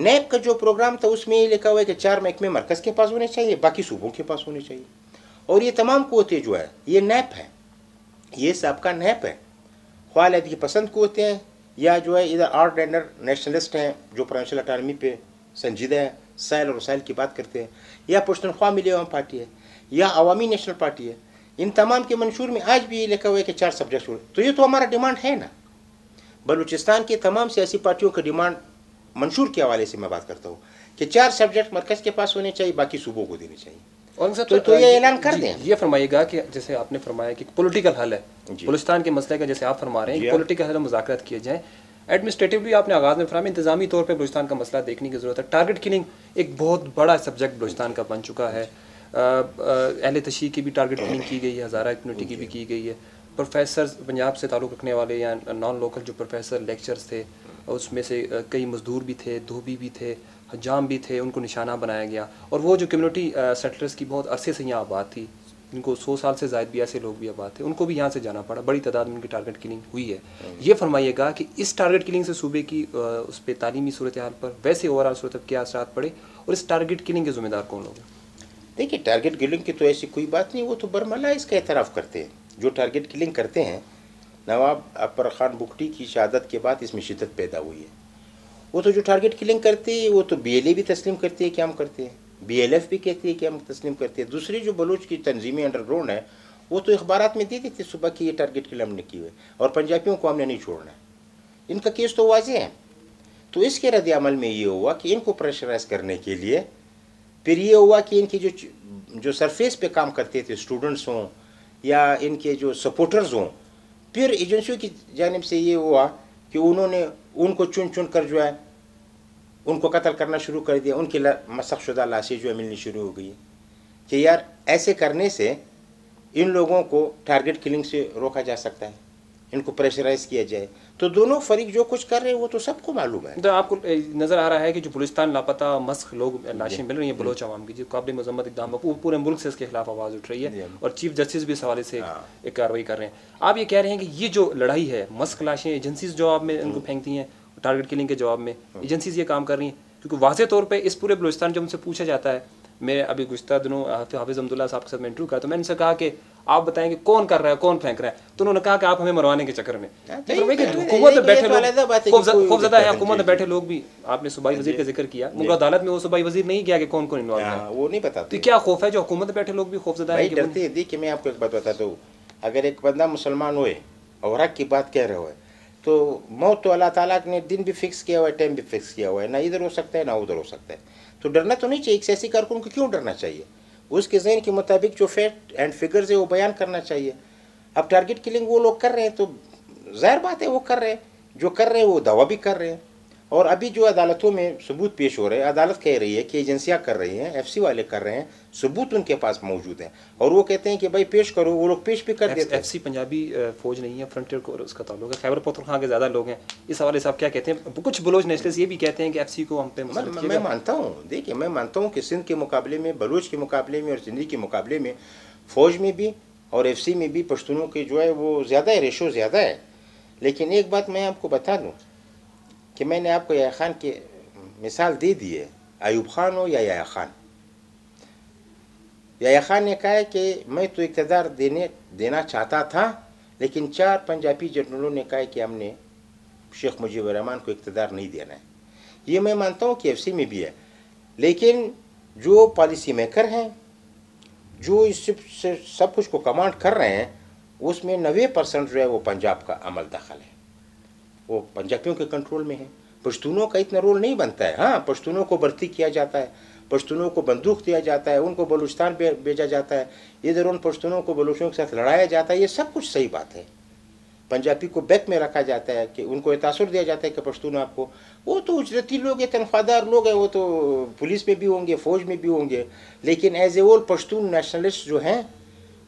नैब का जो प्रोग्राम था उसमें ये लिखा हुआ है कि 4 महकमे मरकज़ के पास होने चाहिए, बाकी सूबों के पास होने चाहिए। और ये तमाम कुव्वतें जो है ये नैब है, ये सबका नैब है, ख्वाल की पसंद कुव्वतें हैं या जो है इधर आर्ट एंडर नेशनलिस्ट हैं जो प्रोविंशियल अटानमी पे संजीदा है, साइल और वसाइल की बात करते हैं, या पश्तूनख्वा मिली अवाम पार्टी है या अवामी नेशनल पार्टी है। इन तमाम के मंशूर में आज भी ये लिखा हुआ है कि 4 सब्जेक्ट। तो ये तो हमारा डिमांड है ना। बलूचिस्तान की तमाम सियासी पार्टियों का डिमांड मंशूर के हवाले से मैं बात करता हूँ कि 4 सब्जेक्ट मरकज़ के पास होने चाहिए, बाकी सूबों को देने चाहिए। और तो ये ऐलान कर दें। ये फरमाइएगा कि जैसे आपने फरमाया कि पॉलिटिकल हल है बलूचिस्तान के मसले का, जैसे आप फरमा रहे हैं पॉलिटिकल हल मुज़ाकरात किए जाएँ। एडमिनिस्ट्रेटिवली आपने आगाज़ में फरमाया इंतजामी तौर पर बलूचिस्तान का मसला देखने की ज़रूरत है। टारगेट किलिंग एक बहुत बड़ा सब्जेक्ट बलूचिस्तान का बन चुका है। अहले तशी की भी टारगेट किलिंग की गई है, हज़ारा कम्यूनिटी की भी की गई है। प्रोफेसर पंजाब से ताल्लुक़ रखने वाले या नॉन लोकल जो प्रोफेसर लेक्चर्स थे उसमें से कई मजदूर भी थे, धोबी भी थे, हजाम भी थे, उनको निशाना बनाया गया। और वो जो कम्यूनिटी सेटलर्स की बहुत अरसे से यहाँ आबाद थी, जिनको 100 साल से ज़ायद भी ऐसे लोग भी आबाद थे, उनको भी यहाँ से जाना पड़ा। बड़ी तादाद में उनकी टारगेट किलिंग हुई है। ये फरमाइएगा कि इस टारगेट किलिंग से सूबे की उस पर तालीमी सूरत हाल पर वैसे ओवरऑल सूरत क्या असरात पड़े और इस टारगेट किलिंग के ज़िम्मेदार कौन लोग हैं? देखिए, टारगेट किलिंग की तो ऐसी कोई बात नहीं, वो तो बरमला इसका एतराफ़ करते हैं। जो टारगेट किलिंग करते हैं, नवाब अकबर ख़ान बुगटी की शहादत के बाद इसमें शिद्दत पैदा हुई है। वो तो जो टारगेट किलिंग करते हैं वो तो BLA भी तस्लीम करती है कि हम करते हैं, BLF भी कहती है कि हम तस्लीम करते हैं। दूसरी जो बलूच की तंजीमें अंडरग्राउंड है वो तो अखबारात में दे देते सुबह की ये टारगेट किलिंग हमने की हुई और पंजाबियों को हमने नहीं छोड़ना है। इनका केस तो वाज़ेह है। तो इसके रद्द अमल में ये हुआ कि इनको प्रेशराइज करने के लिए फिर ये हुआ कि इनकी जो सरफेस पे काम करते थे स्टूडेंट्स हों या इनके जो सपोर्टर्स हों, फिर एजेंसियों की जानिब से ये हुआ कि उन्होंने उनको चुन चुन कर जो है उनको कत्ल करना शुरू कर दिया। उनकी मसख़शुदा लाशें जो है मिलनी शुरू हो गई कि यार ऐसे करने से इन लोगों को टारगेट किलिंग से रोका जा सकता है, इनको प्रेशराइज किया जाए। तो दोनों फरीक जो कुछ कर रहे हैं वो तो सबको मालूम है। तो आपको नज़र आ रहा है कि जो बलूचिस्तान लापता मस्क लोग लाशें मिल रही हैं बलोच अवाम की, जो काबिल मज़म्मत इक़दाम पूरे मुल्क से इसके खिलाफ आवाज़ उठ रही है और चीफ जस्टिस भी इस हवाले से एक कार्रवाई कर रहे हैं। आप ये कह रहे हैं कि ये जो लड़ाई है मस्क लाशें एजेंसीज जवाब में इनको फेंकती हैं, टारगेट किलिंग के जवाब में एजेंसीज ये काम कर रही हैं, क्योंकि वाज़े तौर पर इस पूरे बलूचिस्तान जब उनसे पूछा जाता है, मैं अभी गुज़श्ता दिनों हाफिज़ अब्दुल्ला साहब के साथ मैं इंटरव्यू करा तो मैंने उनसे कहा कि आप बताएं कि कौन कर रहा है, कौन फेंक रहा है, तो उन्होंने कहा कि आप हमें मरवाने के चक्कर में। हुकूमत में बैठे लोग खौफज़दा है, हुकूमत में बैठे लोग भी, आपने सूबाई वज़ीर का जिक्र किया, मगर अदालत में वो सूबाई वज़ीर नहीं किया कि कौन कौन इन्वॉल्व है, वो नहीं पता। तो क्या खौफ है जो हुकूमत में बैठे लोग भी खौफज़दा है? डरते। देखिए, मैं आपको एक बात बताता हूँ, अगर एक बंदा मुसलमान हुए और हक की बात कह रहे हो तो मौत तो अल्लाह ताला ने दिन भी फिक्स किया हुआ है, टाइम भी फिक्स किया हुआ है, ना इधर हो सकता है ना उधर हो सकता है। तो डरना तो नहीं चाहिए। एक सियासी कारकुन को क्यों डरना चाहिए? उसके ज़हन के मुताबिक जो फैक्ट एंड फिगर्स है वो बयान करना चाहिए। अब टारगेट किलिंग वो लोग कर रहे हैं तो ज़ाहिर बात है वो कर रहे हैं, जो कर रहे हैं वो दावा भी कर रहे हैं। और अभी जो अदालतों में सबूत पेश हो रहे हैं, अदालत कह रही है कि एजेंसियाँ कर रही हैं, FC वाले कर रहे हैं, सबूत उनके पास मौजूद हैं और वो कहते हैं कि भाई पेश करो, वो लोग पेश भी कर देते हैं। FC पंजाबी फौज नहीं है, फ्रंटियर को उसका ताल्लुक है, खैबर पख्तूनख्वा के ज़्यादा लोग हैं। इस हवाले से आप क्या कहते हैं? कुछ बलोच नेशनलिस्ट ये भी कहते हैं कि FC को हम पे मैं मानता हूँ। देखिए, मैं मानता हूँ कि सिंध के मुकाबले में, बलूच के मुकाबले में और सिंधी के मुकाबले में फ़ौज में भी और FC में भी पश्तूनों के जो है वो ज़्यादा है, रेशो ज़्यादा है। लेकिन एक बात मैं आपको बता दूँ कि मैंने आपको याया खान की मिसाल दे दी है, अयूब खान हो या याया खान। याया खान ने कहा है कि मैं तो इक़्तिदार देना चाहता था, लेकिन 4 पंजाबी जनरलों ने कहा है कि हमने शेख मुजीबुर रहमान को इक़्तिदार नहीं देना है। ये मैं मानता हूँ कि FC में भी है, लेकिन जो पॉलिसी मेकर हैं, जो इस सब कुछ को कमांड कर रहे हैं, उसमें 90% जो है वो पंजाब का अमल दखल है, वो पंजाबियों के कंट्रोल में है। पश्तूनों का इतना रोल नहीं बनता है। हाँ, पश्तूनों को भर्ती किया जाता है, पश्तूनों को बंदूक दिया जाता है, उनको बलूचिस्तान भेजा जाता है, इधर उन पश्तूनों को बलूचियों के साथ लड़ाया जाता है, ये सब कुछ सही बात है। पंजाबी को बैक में रखा जाता है कि उनको ये तासुर दिया जाता है कि पश्तून आपको, वो तो उजरती लोग हैं, तनख्वाहदार लोग हैं, वो तो पुलिस में भी होंगे, फ़ौज में भी होंगे। लेकिन एज ए ओल पश्तून नेशनलिस्ट जो हैं,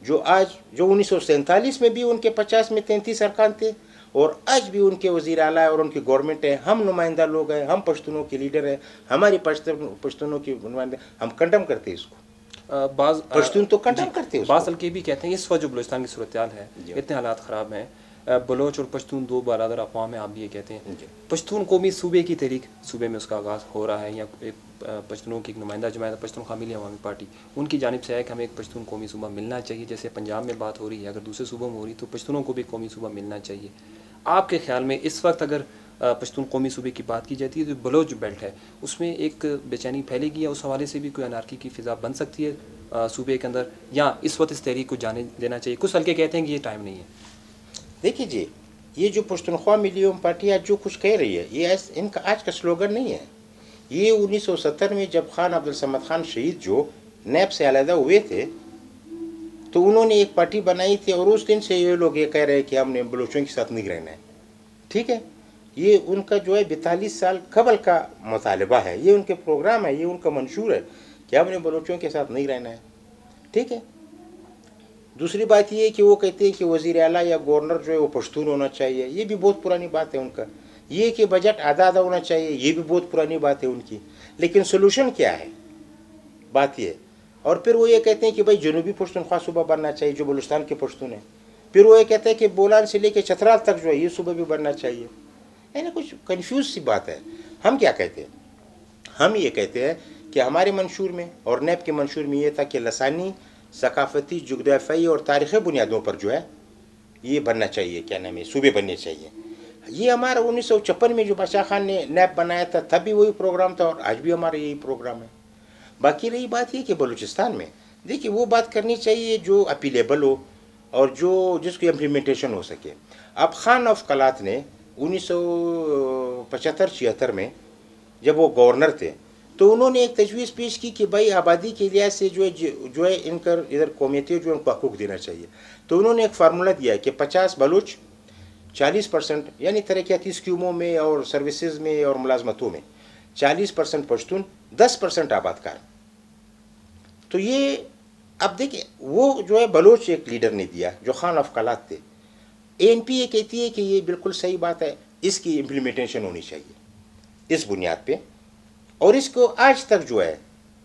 जो 1947 में भी उनके 50 में 33 अरकान थे और आज भी उनके वज़ीर आला और उनकी गवर्नमेंट है, हम नुमाइंदा लोग हैं, हम पश्तूनों के लीडर हैं, हमारी पश्तूनों की नुमाइंदा, हम कंडम करते हैं इसको। पश्तून तो कंडम करते हैं। बास हल्के भी कहते हैं इस वक्त जो बलूचिस्तान की सूरत हाल है, इतने हालात ख़राब हैं, बलोच और पश्तून दो बरादर अक़वाम है, आप भी ये कहते हैं। पश्तून कौमी सूबे की तहरीक सूबे में उसका आगाज़ हो रहा है, या एक पश्तूनों की एक नुमाइंदा जमात पश्तूनख्वा मिली अवामी पार्टी उनकी जानिब से है कि हमें एक पश्तून कौमी सूबा मिलना चाहिए। जैसे पंजाब में बात हो रही है, अगर दूसरे सूबों में हो रही तो पश्तूनों को भी कौमी सूबा मिलना चाहिए। आपके ख्याल में इस वक्त अगर पश्तून कौमी सूबे की बात की जाती है तो बलोच बेल्ट है उसमें एक बेचैनी फैलेगी, या उस हवाले से भी कोई अनारकी की फ़िज़ा बन सकती है सूबे के अंदर, या इस वक्त इस तहरीक को जाने देना चाहिए? कुछ हल्के कहते हैं कि ये टाइम नहीं है। देखिए जी, ये जो पश्तूनख्वा मिलियम पार्टी आज जो कुछ कह रही है, ये इनका आज का स्लोगन नहीं है। ये 1970 में जब खान अब्दुल समद खान शहीद जो नैब से अलहदा हुए थे तो उन्होंने एक पार्टी बनाई थी, और उस दिन से ये लोग ये कह रहे हैं कि हमने बलोचों के साथ नहीं रहना है। ठीक है, ये उनका जो है 42 साल कबल का मुतालबा है, ये उनके प्रोग्राम है, ये उनका मंशूर है कि हमने बलोचों के साथ नहीं रहना है। ठीक है, दूसरी बात ये है कि वो कहते हैं कि वज़ीर आला या गवर्नर जो है वो पश्तून होना चाहिए, ये भी बहुत पुरानी बात है उनका। ये कि बजट आधा आधा होना चाहिए, ये भी बहुत पुरानी बात है उनकी। लेकिन सोल्यूशन क्या है, बात ये। और फिर वो ये कहते हैं कि भाई जनूबी पश्तूनख्वा सूबा बनना चाहिए जो बलूचिस्तान के पश्तून है। फिर वो ये कहते हैं कि बोलान से लेकर चतराल तक जो है ये सूबा भी बनना चाहिए। यानी कुछ कन्फ्यूज सी बात है। हम क्या कहते हैं, हम ये कहते हैं कि हमारे मंशूर में और नैब के मंशूर में ये था कि लसानी, सकाफती, जुग्राफी और तारीख़ी बुनियादों पर जो है ये बनना चाहिए, क्या नाम है, सूबे बनने चाहिए। ये हमारा 1956 में जो बादशाह खान ने नैब बनाया था तब भी वही प्रोग्राम था, और आज भी हमारा यही प्रोग्राम है। बाकी रही बात ये कि बलूचिस्तान में देखिए वो बात करनी चाहिए जो अपीलेबल हो और जो जिसकी इम्प्लीमेंटेशन हो सके। अब खान ऑफ कलात ने 1975-76 में जब वो गवर्नर थे तो उन्होंने एक तजवीज़ पेश की कि भाई आबादी के लिहाज से जो है इनकर इधर कौमियतें जो उनको हकूक़ देना चाहिए। तो उन्होंने एक फार्मूला दिया है कि 50 बलूच, 40% यानी तरक्याती स्कीमों में और सर्विसेज में और मुलाजमतों में, 40% पश्तून, 10% आबादकार। तो ये अब देखिए वो जो है बलोच एक लीडर ने दिया जो खान ऑफ कलात थे। ANP ये कहती है कि ये बिल्कुल सही बात है, इसकी इम्प्लीमेंटेशन होनी चाहिए इस बुनियाद पे। और इसको आज तक जो है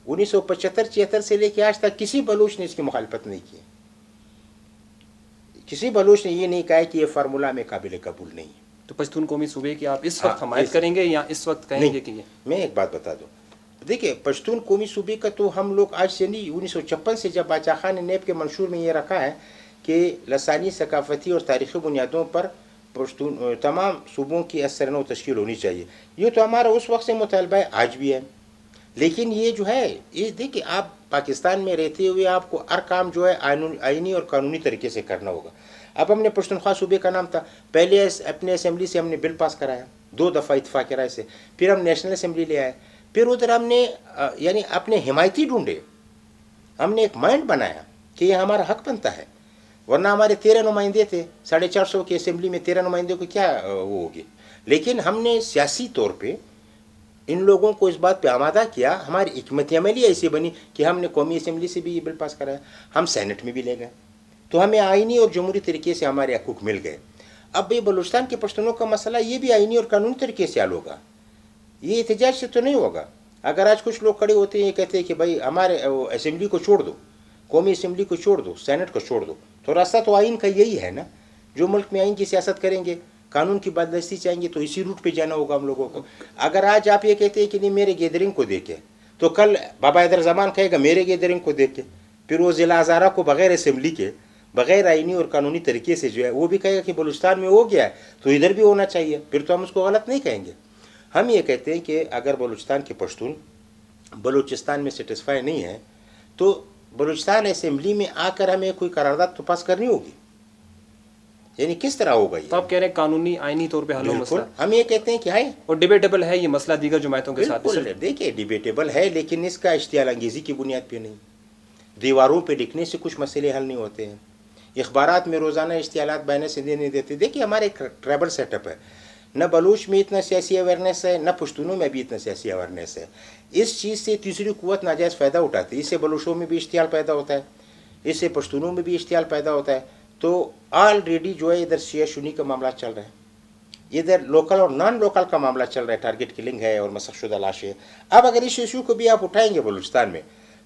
1975-76 से लेके आज तक किसी बलूच ने इसकी मुखालफत नहीं की। किसी बलूच ने ये नहीं कहा कि ये फार्मूला में काबिल कबूल नहीं है। तो पश्तून कौमी सूबे की आप इस वक्त हमायत करेंगे या इस वक्त कहेंगे कि ये? मैं एक बात बता दूं, देखिए पश्तून कौमी सूबे का तो हम लोग आज से नहीं, 1956 से जब बादशाह खान ने नैब के मंशूर में ये रखा है कि लसानी, सकाफती और तारीख़ी बुनियादों पर पश्तून तमाम सूबों की असरनो तश्कील होनी चाहिए। ये तो हमारा उस वक्त से मुतालबा है, आज भी है। लेकिन ये जो है ये देखिए आप पाकिस्तान में रहते हुए आपको हर काम जो है आइनी और कानूनी तरीके से करना होगा। अब हमने पश्तूनख्वा सूबे का नाम था, पहले अपने असेंबली से हमने बिल पास कराया 2 दफ़ा इत्तफाक़ राय से, फिर हम नेशनल असेंबली ले आए, फिर उधर हमने यानी अपने हिमायती ढूंढे, हमने एक माइंड बनाया कि ये हमारा हक बनता है। वरना हमारे 13 नुमाइंदे थे, 450 की असेंबली में 13 नुमाइंदे को क्या वो होगी। लेकिन हमने सियासी तौर पे इन लोगों को इस बात पे आमादा किया, हमारी हिकमत अमली ऐसी बनी कि हमने कौमी असेंबली से भी ये बिल पास कराया, हम सेनेट में भी ले गए, तो हमें आइनी और जमहूरी तरीके से हमारे हकूक़ मिल गए। अब ये बलूचिस्तान के पश्तूनों का मसला ये भी आइनी और कानूनी तरीके से हल होगा, ये एहतजाज से तो नहीं होगा। अगर आज कुछ लोग खड़े होते हैं ये कहते हैं कि भाई हमारे असेंबली को छोड़ दो, कौमी असेंबली को छोड़ दो, सेनेट को छोड़ दो, तो रास्ता तो आइन का यही है ना। जो मुल्क में आइन की सियासत करेंगे, कानून की बाददस्ती चाहेंगे, तो इसी रूट पे जाना होगा हम लोगों को। अगर आज आप ये कहते हैं कि नहीं मेरे गैदरिंग को देखे, तो कल बाबा हैदर जमान कहेगा मेरे गैदरिंग को देख के, फिर वो ज़िला हज़ारा को बग़ैर असेंबली के, बग़ैर आइनी और कानूनी तरीके से जो है वो भी कहेगा कि बलूचिस्तान में हो गया है तो इधर भी होना चाहिए, फिर तो हम उसको गलत नहीं कहेंगे। हम ये कहते हैं कि अगर बलूचिस्तान के पश्तून बलूचिस्तान में सेटिस्फाई नहीं है तो बलूचिस्तान असेंबली में आकर हमें कोई करारदाद तो पास करनी होगी। यानी किस तरह होगा ये? तो आप कह रहे हैं कानूनी आइनी तौर पे हल हो मसला। हम ये कहते हैं कि है और डिबेटेबल है ये मसला दीगर जमातों के साथ। देखिए डिबेटेबल है, लेकिन इसका इश्तियाल अंगेज़ी की बुनियाद पे नहीं। दीवारों पे लिखने से कुछ मसले हल नहीं होते हैं, अखबारात में रोज़ाना इश्तियालात बयान से नहीं देते। देखिए हमारे एक ट्राइबल सेटअप है, न बलूच में इतना सियासी अवेयरनेस है, न पश्तूनों में भी इतना सियासी अवेयरनेस है। इस चीज़ से तीसरी कुव्वत नाजायज़ फ़ायदा उठाती है। इससे बलूचों में भी इश्तियाल पैदा होता है, इससे पश्तूनों में भी इश्तियाल पैदा होता है। तो ऑलरेडी जो है इधर शिया सुन्नी का मामला चल रहा है, इधर लोकल और नॉन लोकल का मामला चल रहा है, टारगेट किलिंग है और मसखशुदा लाशें। अब अगर इस इशू को भी आप उठाएंगे बलूचिस्तान में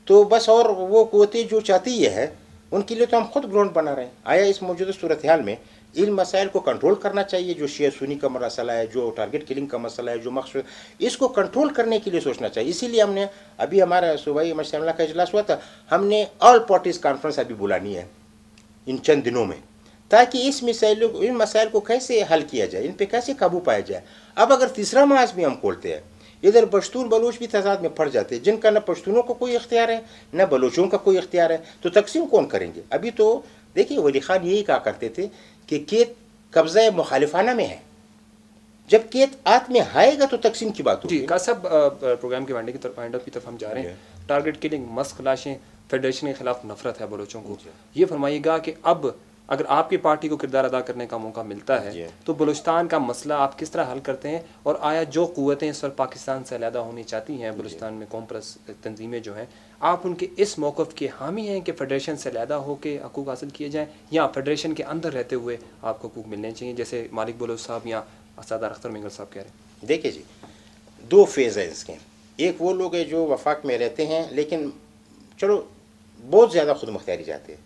तो बस और वो कुव्वतें जो चाहती ये है उनके लिए तो हम खुद ग्राउंड बना रहे हैं। आया इस मौजूदा सूरत हाल में इन मसाइल को कंट्रोल करना चाहिए, जो शिया सुन्नी का मसला है, जो टारगेट किलिंग का मसला है, जो मकसद, इसको कंट्रोल करने के लिए सोचना चाहिए। इसीलिए हमने अभी हमारा सूबाई मशला का इजलास हुआ था, हमने ऑल पार्टीज कॉन्फ्रेंस अभी बुलानी है इन चंद दिनों में, ताकि इन मसाइल को कैसे हल किया जाए, इन पर कैसे काबू पाया जाए। अब अगर तीसरा महाज भी हम खोलते हैं, इधर पश्तून बलूच भी तजाद में पड़ जाते हैं, जिनका न पश्तूनों को कोई इख्तियार है न बलूचों का कोई इख्तियार है, तो तकसीम कौन करेंगे। अभी तो देखिए वली खान यही कहा करते थे कि केत कब्जा मुखालिफाना में है, जब केत आत में आएगा तो तकसीम की बात होगी। का सब प्रोग्राम के वाइंड अप की तरफ हम जा रहे हैं। टारगेट किलिंग, मस्क लाशें, फेडरेशन के खिलाफ नफरत है बलोचों को। ये फरमाइएगा कि अब अगर आपकी पार्टी को किरदार अदा करने का मौका मिलता है तो बलूचिस्तान का मसला आप किस तरह हल करते हैं, और आया जो क़ुव्वतें इस वक्त पाकिस्तान से अलहदा होनी चाहती हैं, बलूचिस्तान में कॉम्प्रेस तंजीमें जो हैं, आप उनके इस मौक़िफ़ के हामी हैं कि फ़ेडरेशन से अलहदा होकर हकूक़ हासिल किए जाएँ, या फेडरेशन के अंदर रहते हुए आपको हकूक़ मिलने चाहिए, जैसे मालिक बलोच साहब या सरदार अख्तर मिंगल साहब कह रहे हैं। देखिए जी, दो फेज़ है इसके। एक वो लोग हैं जो वफाक में रहते हैं लेकिन चलो बहुत ज़्यादा खुद मुख्तियारी जाते हैं,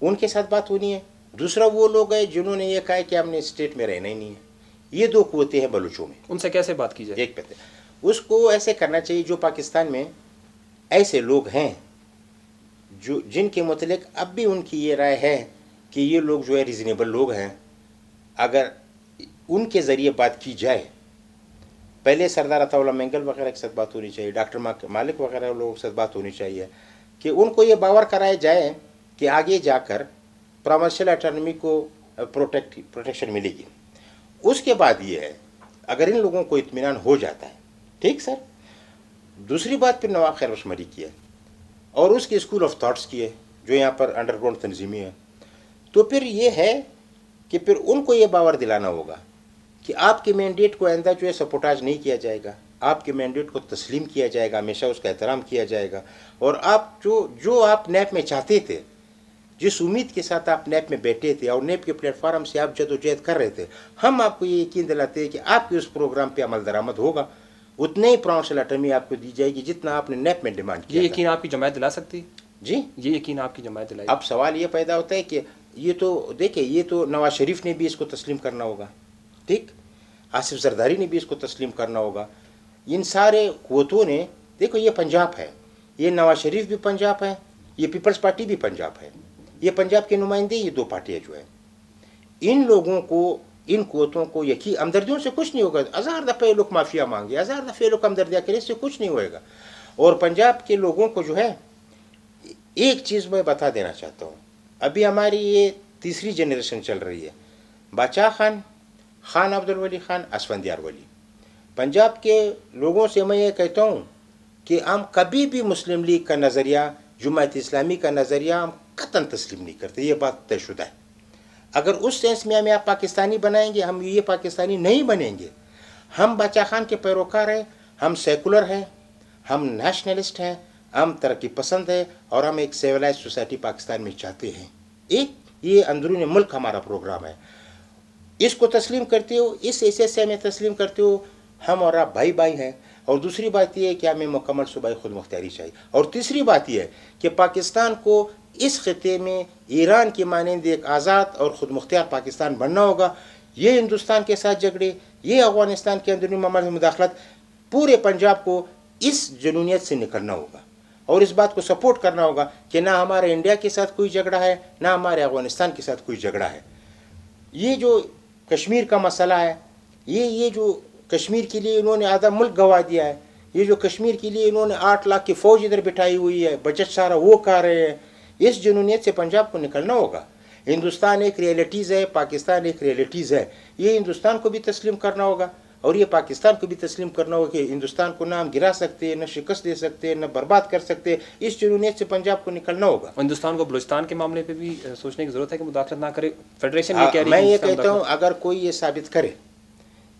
उनके साथ बात होनी है। दूसरा वो लोग हैं जिन्होंने ये कहा कि हमने स्टेट में रहना ही नहीं है। ये दो कुव्वतें हैं बलूचों में, उनसे कैसे बात की जाए। एक पता उसको ऐसे करना चाहिए, जो पाकिस्तान में ऐसे लोग हैं जो जिनके मुतलिक अब भी उनकी ये राय है कि ये लोग जो है रीज़नेबल लोग हैं, अगर उनके ज़रिए बात की जाए, पहले सरदार अताउल्लाह मेंगल वगैरह के साथ बात होनी चाहिए, डॉक्टर मालिक वगैरह लोगों के साथ बात होनी चाहिए कि उनको ये बावर कराया जाए कि आगे जाकर प्रोविंशियल ऑटोनॉमी को प्रोटेक्शन मिलेगी। उसके बाद ये है, अगर इन लोगों को इत्मीनान हो जाता है, ठीक सर। दूसरी बात फिर नवाब खैर मशमरी की है और उसके स्कूल ऑफ थाट्स की है, जो यहाँ पर अंडरग्राउंड तंजीमी है। तो फिर ये है कि फिर उनको ये बावर दिलाना होगा कि आपके मैंडेट को आइंदा जो है सपोर्टाज नहीं किया जाएगा, आपके मैंडेट को तस्लीम किया जाएगा, हमेशा उसका एहतराम किया जाएगा। और आप जो आप नैप में चाहते थे, जिस उम्मीद के साथ आप नैप में बैठे थे और नैप के प्लेटफार्म से आप जदोजहद कर रहे थे, हम आपको ये यकीन दिलाते हैं कि आपके उस प्रोग्राम पे अमल दरामद होगा, उतने ही प्रोविंशियल ऑटोनॉमी आपको दी जाएगी जितना आपने नैप में डिमांड किया। ये यकीन आपकी जमात दिला सकती जी, ये यकीन आपकी जमात दिलाई। अब सवाल ये पैदा होता है कि ये तो देखिए, ये तो नवाज शरीफ ने भी इसको तस्लीम करना होगा, ठीक, आसिफ जरदारी ने भी इसको तस्लीम करना होगा, इन सारे कुव्वतों ने। देखो ये पंजाब है, ये नवाज शरीफ भी पंजाब है, ये पीपल्स पार्टी भी पंजाब है, ये पंजाब के नुमाइंदे, ये दो पार्टियाँ जो है, इन लोगों को, इन कुव्वतों को यकीन, हमदर्दियों से कुछ नहीं होगा। 1000 दफ़े लोग माफिया मांगे, 1000 दफ़े लोग हमदर्दियाँ करें, इससे कुछ नहीं होएगा। और पंजाब के लोगों को जो है, एक चीज़ मैं बता देना चाहता हूँ, अभी हमारी ये तीसरी जनरेशन चल रही है, बादशाह खान, खान अब्दुल वली खान, असफंदियार वली। पंजाब के लोगों से मैं ये कहता हूँ कि हम कभी भी मुस्लिम लीग का नज़रिया, जुमात इस्लामी का नज़रिया हम कतन तस्लीम नहीं करते, ये बात तयशुदा है। अगर उस सेंस में हमें आप पाकिस्तानी बनाएंगे, हम ये पाकिस्तानी नहीं बनेंगे। हम बादशाह खान के पैरोकार हैं, हम सेकुलर हैं, हम नेशनलिस्ट हैं, हम तरक्की पसंद है, और हम एक सिविलाइज सोसाइटी पाकिस्तान में चाहते हैं। एक ये अंदरूनी मुल्क हमारा प्रोग्राम है, इसको तस्लीम करते हो, इस हैसियत से हमें तस्लीम करते हो, हम और आप भाई भाई हैं। और दूसरी बात यह है कि हमें मुकम्मल सूबाई खुद मुख्तियारी चाहिए। और तीसरी बात यह है कि पाकिस्तान को इस खिते में ईरान की मानंद एक आज़ाद और ख़ुद मुख्तियार पाकिस्तान बनना होगा। ये हिंदुस्तान के साथ झगड़े, ये अफगानिस्तान के अंदरूनी मामलों में मुदाखलत, पूरे पंजाब को इस जुनूनियत से निकलना होगा और इस बात को सपोर्ट करना होगा कि ना हमारे इंडिया के साथ कोई झगड़ा है, ना हमारे अफगानिस्तान के साथ कोई झगड़ा है। ये जो कश्मीर का मसला है, ये जो कश्मीर के लिए इन्होंने आधा मुल्क गंवा दिया है, ये जो कश्मीर के लिए इन्होंने 8 लाख की फ़ौज इधर बिठाई हुई है, बजट सारा वो कर रहे हैं, इस जुनूनियत से पंजाब को निकलना होगा। हिंदुस्तान एक रियलिटीज़ है, पाकिस्तान एक रियलिटीज़ है, ये हिंदुस्तान को भी तस्लीम करना होगा और ये पाकिस्तान को भी तस्लीम करना होगा कि हिंदुस्तान को ना हम गिरा सकते, न शिकस्त दे सकते, न बर्बाद कर सकते। इस जुनूनियत से पंजाब को निकलना होगा। हिंदुस्तान को बलूचिस्तान के मामले पे भी सोचने की जरूरत है कि मुदाखलत ना करे। फेडरेशन ये कह रही है, मैं ये कहता हूँ अगर कोई ये साबित करे,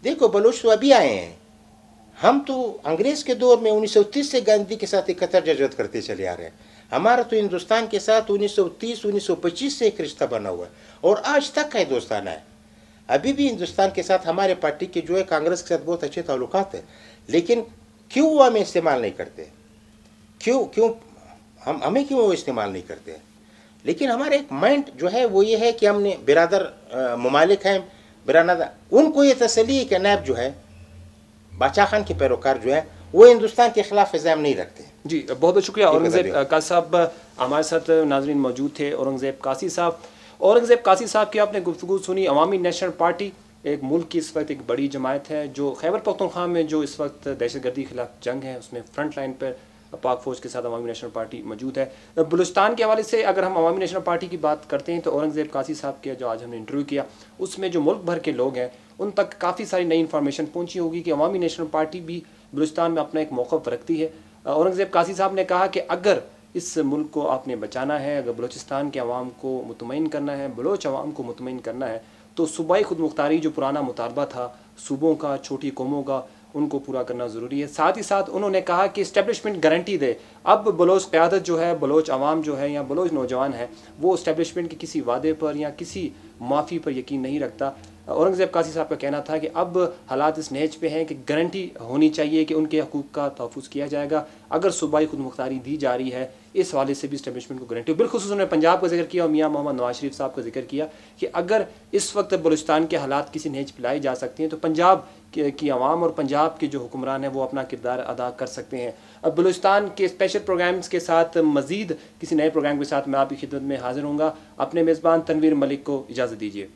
देखो बलूच तो अभी आए हैं, हम तो अंग्रेज़ के दौर में 1930 से गांधी के साथ इकट्ठा जजत करते चले आ रहे हैं। हमारा तो हिंदुस्तान के साथ 1930-1925 से एक रिश्ता बना हुआ है और आज तक का दोस्ताना है। अभी भी हिंदुस्तान के साथ हमारे पार्टी के जो है कांग्रेस के साथ बहुत अच्छे ताल्लुकात हैं, लेकिन क्यों वो हमें इस्तेमाल नहीं करते? क्यों हमें क्यों वो इस्तेमाल नहीं करते? लेकिन हमारे एक माइंड जो है वो ये है कि हमने बिरादर ममालिक हैं, बिरादर, उनको ये तसली है कि नैब जो है बादशाह खान के पैरोकार जो है वो हिंदुस्तान के खिलाफ इल्ज़ाम नहीं रखते। जी बहुत बहुत शुक्रिया। औरंगज़ेब कासी साहब हमारे साथ नाजरीन मौजूद थे। औरंगज़ेब कासी साहब की आपने गुफ्तगू सुनी। अवामी नेशनल पार्टी एक मुल्क की इस वक्त एक बड़ी जमात है जो खैबर पख्तूनख्वा में जो इस वक्त दहशतगर्दी के खिलाफ जंग है उसमें फ्रंट लाइन पर पाक फ़ौज के साथ अवामी नेशनल पार्टी मौजूद है। बलूचिस्तान के हवाले से अगर हम अवामी नेशनल पार्टी की बात करते हैं तो औरंगज़ेब कासी साहब के जो आज हमने इंटरव्यू किया उसमें जो मुल्क भर के लोग हैं उन तक काफ़ी सारी नई इन्फॉर्मेशन पहुंची होगी कि अवामी नेशनल पार्टी भी बलूचिस्तान में अपना एक मौक़िफ़ रखती है। औरंगज़ेब कासी साहब ने कहा कि अगर इस मुल्क को आपने बचाना है, अगर बलूचिस्तान के अवाम को मुतमईन करना है, बलोच अवाम को मुतमईन करना है तो सूबाई खुद मुख्तारी जो पुराना मुतालबा था सूबों का, छोटी कौमों का, उनको पूरा करना ज़रूरी है। साथ ही साथ उन्होंने कहा कि इस्टेब्लिशमेंट गारंटी दे। अब बलोच क़यादत जो है, बलोच अवाम जो है या बलोच नौजवान है वो इस्टेब्लिशमेंट के किसी वादे पर या किसी माफ़ी पर यकीन नहीं रखता। औरंगज़ेब कासी साहब का कहना था कि अब हालात इस नहज पे हैं कि गारंटी होनी चाहिए कि उनके हकूक़ का तहफ़्फ़ुज़ किया जाएगा। अगर सूबाई खुद मुख्तारी दी जा रही है इस हवाले से भी इस्टेब्लिशमेंट को गारंटी। बिलखुसूस उन्होंने पंजाब का जिक्र किया और मियाँ मोहम्मद नवाज शरीफ साहब का जिक्र किया कि अगर इस वक्त बलूचिस्तान के हालात किसी नहज पर लाई जा सकती हैं तो पंजाब की आवाम और पंजाब के जो हुक्मरान हैं वो अपना किरदार अदा कर सकते हैं। अब बलूचिस्तान के स्पेशल प्रोग्राम्स के साथ मज़ीद किसी नए प्रोग्राम के साथ मैं आपकी खिदमत में हाजिर हूँगा। अपने मेज़बान तनवीर मलिक को इजाज़त दीजिए।